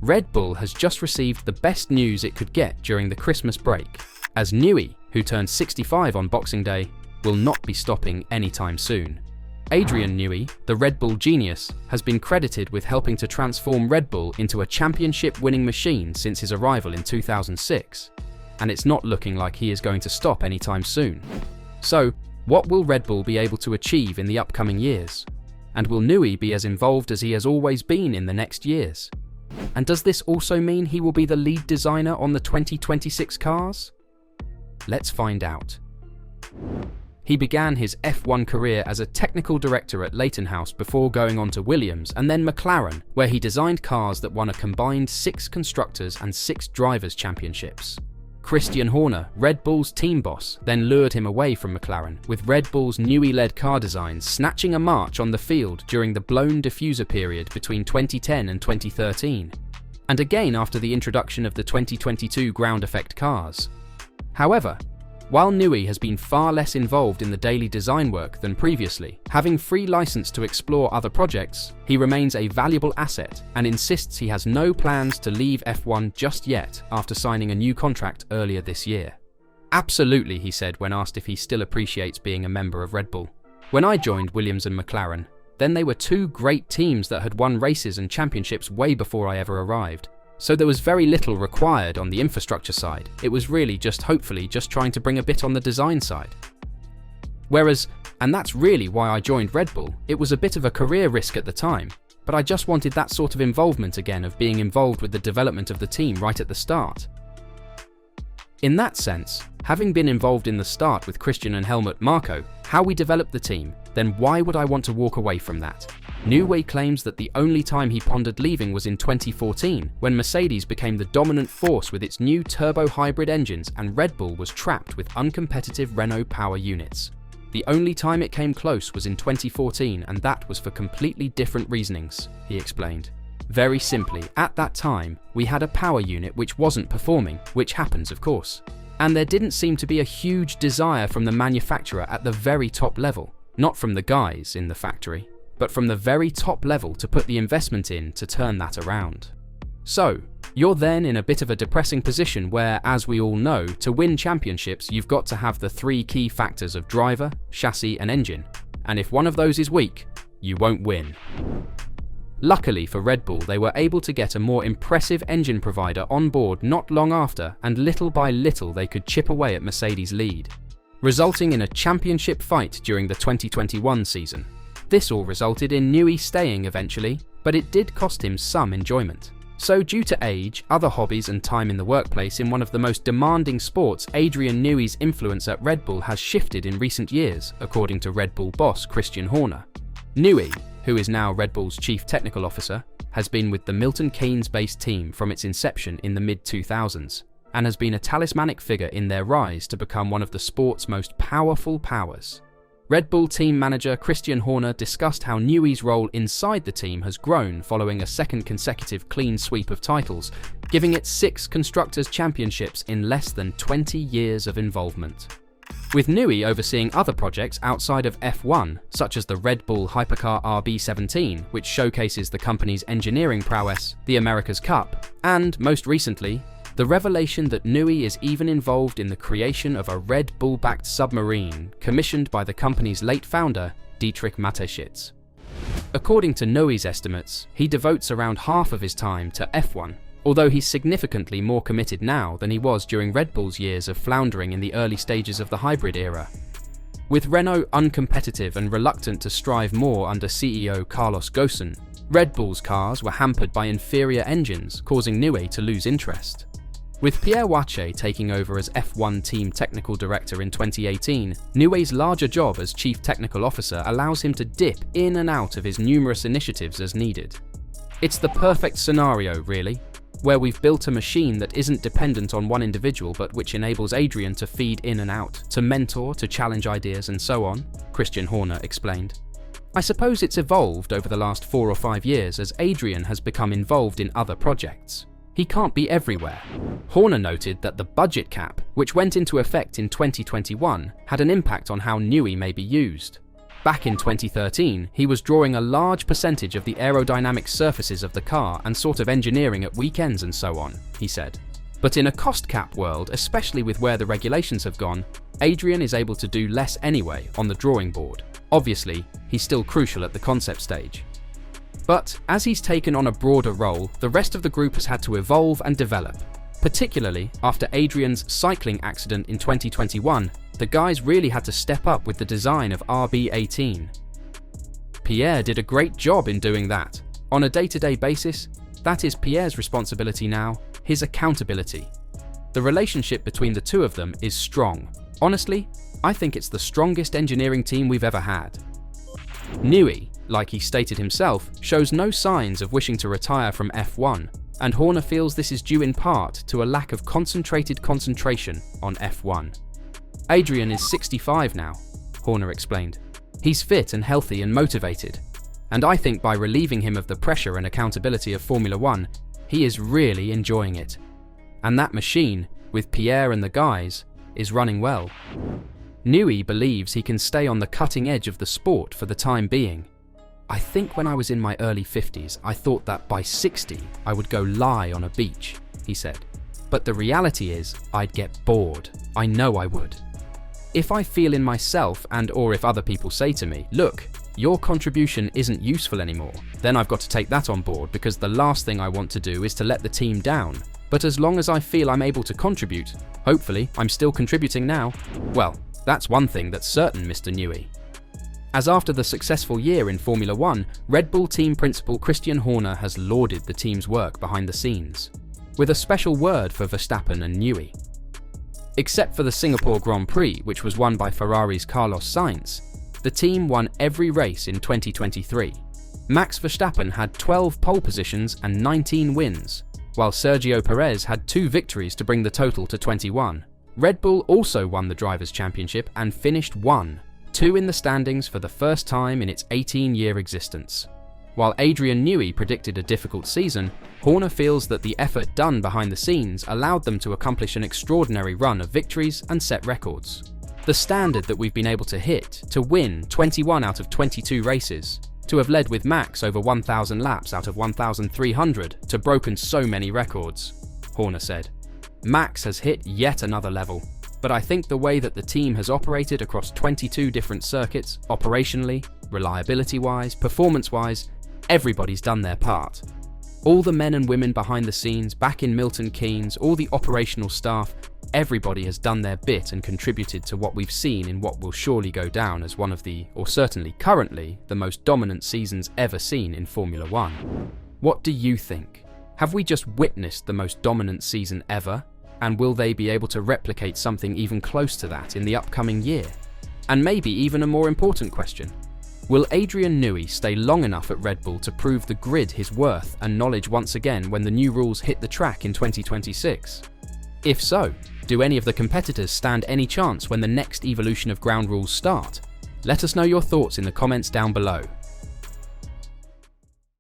Red Bull has just received the best news it could get during the Christmas break, as Newey, who turned 65 on Boxing Day, will not be stopping anytime soon. Adrian Newey, the Red Bull genius, has been credited with helping to transform Red Bull into a championship-winning machine since his arrival in 2006, and it's not looking like he is going to stop anytime soon. So, what will Red Bull be able to achieve in the upcoming years? And will Newey be as involved as he has always been in the next years? And does this also mean he will be the lead designer on the 2026 cars? Let's find out. He began his F1 career as a technical director at Leighton House before going on to Williams and then McLaren, where he designed cars that won a combined 6 Constructors and 6 Drivers' Championships. Christian Horner, Red Bull's team boss, then lured him away from McLaren, with Red Bull's Newey-led car designs snatching a march on the field during the blown diffuser period between 2010 and 2013, and again after the introduction of the 2022 ground effect cars. However, while Newey has been far less involved in the daily design work than previously, having free license to explore other projects, he remains a valuable asset and insists he has no plans to leave F1 just yet after signing a new contract earlier this year. Absolutely, he said when asked if he still appreciates being a member of Red Bull. When I joined Williams and McLaren, then they were 2 great teams that had won races and championships way before I ever arrived. So there was very little required on the infrastructure side. It was really hopefully just trying to bring a bit on the design side. Whereas, and that's really why I joined Red Bull, it was a bit of a career risk at the time, but I just wanted that sort of involvement again, of being involved with the development of the team right at the start. In that sense, having been involved in the start with Christian and Helmut Marko, how we developed the team, then why would I want to walk away from that? Newey claims that the only time he pondered leaving was in 2014, when Mercedes became the dominant force with its new turbo hybrid engines and Red Bull was trapped with uncompetitive Renault power units. The only time it came close was in 2014, and that was for completely different reasonings, he explained. Very simply, at that time, we had a power unit which wasn't performing, which happens of course. And there didn't seem to be a huge desire from the manufacturer at the very top level, not from the guys in the factory, but from the very top level to put the investment in to turn that around. So, you're then in a bit of a depressing position where, as we all know, to win championships you've got to have the 3 key factors of driver, chassis and engine, and if one of those is weak, you won't win. Luckily for Red Bull, they were able to get a more impressive engine provider on board not long after, and little by little they could chip away at Mercedes' lead, resulting in a championship fight during the 2021 season. This all resulted in Newey staying eventually, but it did cost him some enjoyment. So due to age, other hobbies and time in the workplace in one of the most demanding sports, Adrian Newey's influence at Red Bull has shifted in recent years, according to Red Bull boss Christian Horner. Newey, who is now Red Bull's chief technical officer, has been with the Milton Keynes-based team from its inception in the mid-2000s, and has been a talismanic figure in their rise to become one of the sport's most powerful powers. Red Bull team manager Christian Horner discussed how Newey's role inside the team has grown following a second consecutive clean sweep of titles, giving it 6 Constructors' Championships in less than 20 years of involvement. With Newey overseeing other projects outside of F1, such as the Red Bull Hypercar RB17, which showcases the company's engineering prowess, the America's Cup, and, most recently, the revelation that Newey is even involved in the creation of a Red Bull-backed submarine commissioned by the company's late founder, Dietrich Mateschitz. According to Newey's estimates, he devotes around half of his time to F1, although he's significantly more committed now than he was during Red Bull's years of floundering in the early stages of the hybrid era. With Renault uncompetitive and reluctant to strive more under CEO Carlos Ghosn, Red Bull's cars were hampered by inferior engines, causing Newey to lose interest. With Pierre Wache taking over as F1 team technical director in 2018, Newey's larger job as chief technical officer allows him to dip in and out of his numerous initiatives as needed. It's the perfect scenario, really, where we've built a machine that isn't dependent on one individual but which enables Adrian to feed in and out, to mentor, to challenge ideas and so on, Christian Horner explained. I suppose it's evolved over the last 4 or 5 years as Adrian has become involved in other projects. He can't be everywhere. Horner noted that the budget cap, which went into effect in 2021, had an impact on how Newey may be used. Back in 2013, he was drawing a large percentage of the aerodynamic surfaces of the car and sort of engineering at weekends and so on, he said. But in a cost cap world, especially with where the regulations have gone, Adrian is able to do less anyway on the drawing board. Obviously, he's still crucial at the concept stage. But as he's taken on a broader role, the rest of the group has had to evolve and develop. Particularly after Adrian's cycling accident in 2021, the guys really had to step up with the design of RB18. Pierre did a great job in doing that. On a day-to-day basis, that is Pierre's responsibility now, his accountability. The relationship between the two of them is strong. Honestly, I think it's the strongest engineering team we've ever had. Newey, like he stated himself, shows no signs of wishing to retire from F1, and Horner feels this is due in part to a lack of concentrated concentration on F1. Adrian is 65 now, Horner explained. He's fit and healthy and motivated, and I think by relieving him of the pressure and accountability of Formula One, he is really enjoying it. And that machine, with Pierre and the guys, is running well. Newey believes he can stay on the cutting edge of the sport for the time being. I think when I was in my early 50s, I thought that by 60, I would go lie on a beach, he said. But the reality is, I'd get bored. I know I would. If I feel in myself or if other people say to me, look, your contribution isn't useful anymore, then I've got to take that on board because the last thing I want to do is to let the team down. But as long as I feel I'm able to contribute, hopefully I'm still contributing now, well, that's one thing that's certain, Mr. Newey. As after the successful year in Formula One, Red Bull team principal Christian Horner has lauded the team's work behind the scenes, with a special word for Verstappen and Newey. Except for the Singapore Grand Prix, which was won by Ferrari's Carlos Sainz, the team won every race in 2023. Max Verstappen had 12 pole positions and 19 wins, while Sergio Perez had 2 victories to bring the total to 21. Red Bull also won the Drivers' Championship and finished 2 in the standings for the first time in its 18-year existence. While Adrian Newey predicted a difficult season, Horner feels that the effort done behind the scenes allowed them to accomplish an extraordinary run of victories and set records. The standard that we've been able to hit, to win 21 out of 22 races, to have led with Max over 1,000 laps out of 1,300, to broken so many records, Horner said. Max has hit yet another level, but I think the way that the team has operated across 22 different circuits, operationally, reliability-wise, performance-wise, everybody's done their part. All the men and women behind the scenes, back in Milton Keynes, all the operational staff, everybody has done their bit and contributed to what we've seen in what will surely go down as one of the, or certainly currently, the most dominant seasons ever seen in Formula One. What do you think? Have we just witnessed the most dominant season ever? And will they be able to replicate something even close to that in the upcoming year? And maybe even a more important question. Will Adrian Newey stay long enough at Red Bull to prove the grid his worth and knowledge once again when the new rules hit the track in 2026? If so, do any of the competitors stand any chance when the next evolution of ground rules start? Let us know your thoughts in the comments down below.